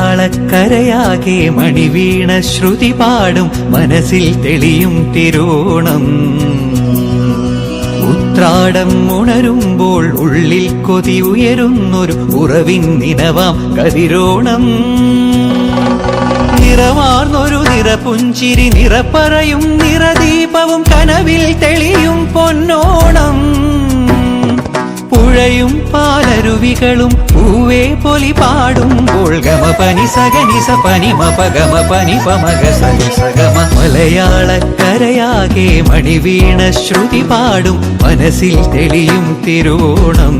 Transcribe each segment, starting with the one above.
മലയാളക്കരയാകെ മണിവീണ ശ്രുതി പാടും മനസ്സിൽ തെളിയും തിരുവോണം. ഉത്രാടം ഉണരുമ്പോൾ ഉള്ളിൽ കൊതി ഉയരുന്നൊരു ഉറവിൻ നിനവാം കതിരോണം. നിറമാർന്നൊരു നിറപുഞ്ചിരി നിറപ്പറയും നിറദീപവും കനവിൽ തെളിയും പൊന്നോണം. പുഴയും പാലരുവികളും പൂവേ പൊലി പാടുമ്പോൾ ഗമപനി സഗനി സപനി മപഗമ പനി പമഗ സനി സഗമ. മലയാളക്കരയാകെ മണിവീണ ശ്രുതി പാടും മനസ്സിൽ തെളിയും തിരുവോണം.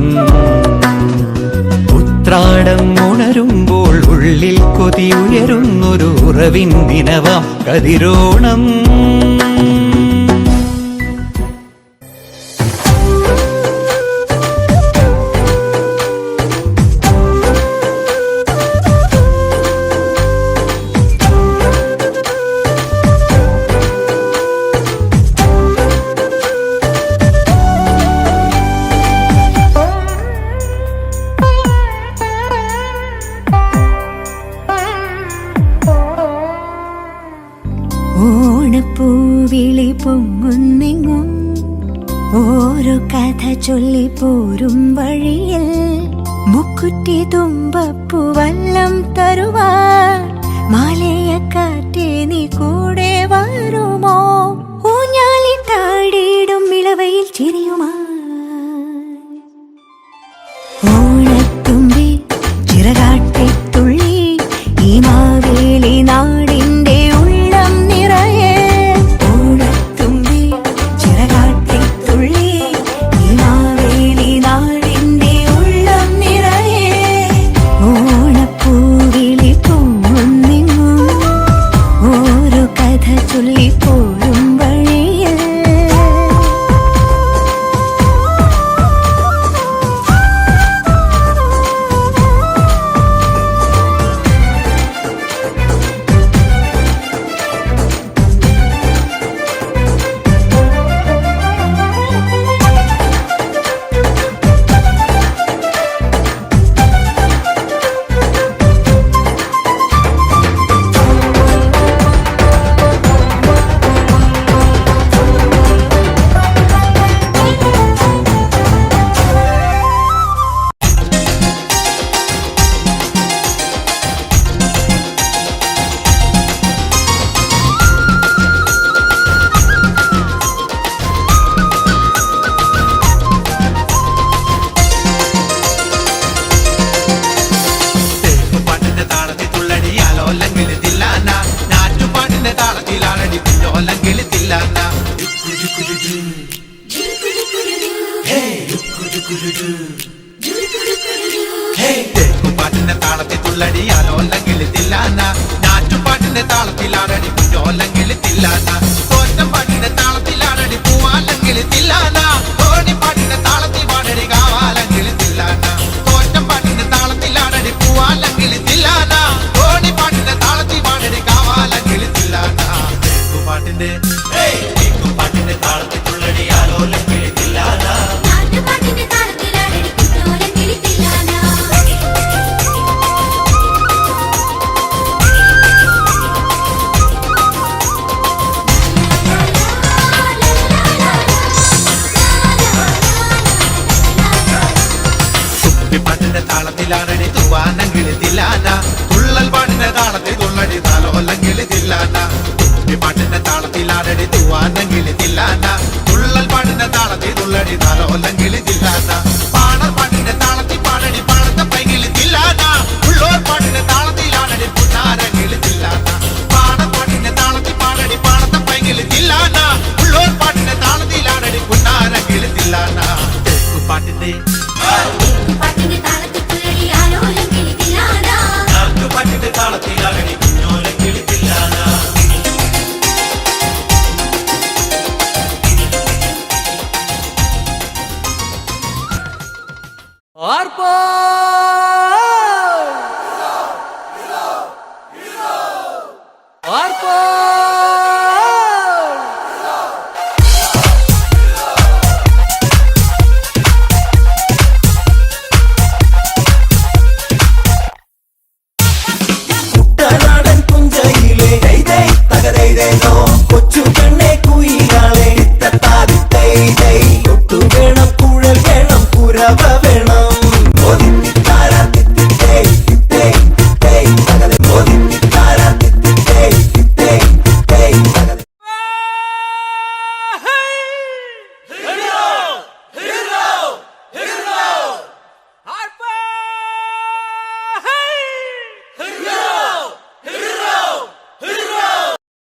ഉത്രാടം ഉണരുമ്പോൾ ഉള്ളിൽ കൊതി ഉയരുന്നൊരു ഉറവിൻ ദിനവാം കതിരോണം. ഓണപ്പൂവിളി പൊങ്ങുന്നെങ്ങും ഓരോ കഥ ചൊല്ലി പോരും വഴിയിൽ മുക്കുറ്റി തുമ്പപ്പൂവല്ലം തരുവാൻ മാലയക്കാറ്റേ നീ കൂടെ വരുമോ? ഊഞ്ഞാലിട്ടാടിയിടും ഇളവയിൽ ചിരിയുമാ ഓണത്തുമ്പി ചിറകാട്ടിത്തുള്ളി ഈ മാവേലി നാടിന്റെ പാട്ടിന്റെ താളത്തിൽ തുള്ളടിയാലോല്ലെങ്കിൽ തില്ലാന ഞാറ്റുപാട്ടിന്റെ താളത്തിലാടടി കുഞ്ഞോല്ലെങ്കിൽ തില്ലാന തോറ്റം പാട്ടിന്റെ താളത്തിലാടടി പൂവാല്ലെങ്കിൽ തില്ലാന തോണിപ്പാട്ടിന്റെ താളത്തിൽ പാടടി കാവാലെങ്കിൽ തില്ലാന തോറ്റം പാട്ടിന്റെ താളത്തിലാടടി പൂവാല്ലെങ്കിൽ തില്ലാന തോണിപ്പാട്ടിന്റെ താളത്തിൽ പാടടി കാവാലെങ്കിൽ തില്ലാന പാട്ടിന്റെ പാട്ടിന്റെ താളത്തിൽ തുള്ളടിയാലോല്ലെങ്കിൽ തില്ലാന താളത്തിലാടടി തൂവാനെങ്കിൽ തില്ലാന തുള്ളൽ പാട്ടിന്റെ താളത്തിൽ തുള്ളടി താലോല്ലെങ്കിൽ തില്ലാന പാട്ടിന്റെ താളത്തിലാടടി തൂവാനെങ്കിൽ തില്ലാന തുള്ളൽ പാട്ടിന്റെ താളത്തിൽ തുള്ളടി താലോല്ലെങ്കിൽ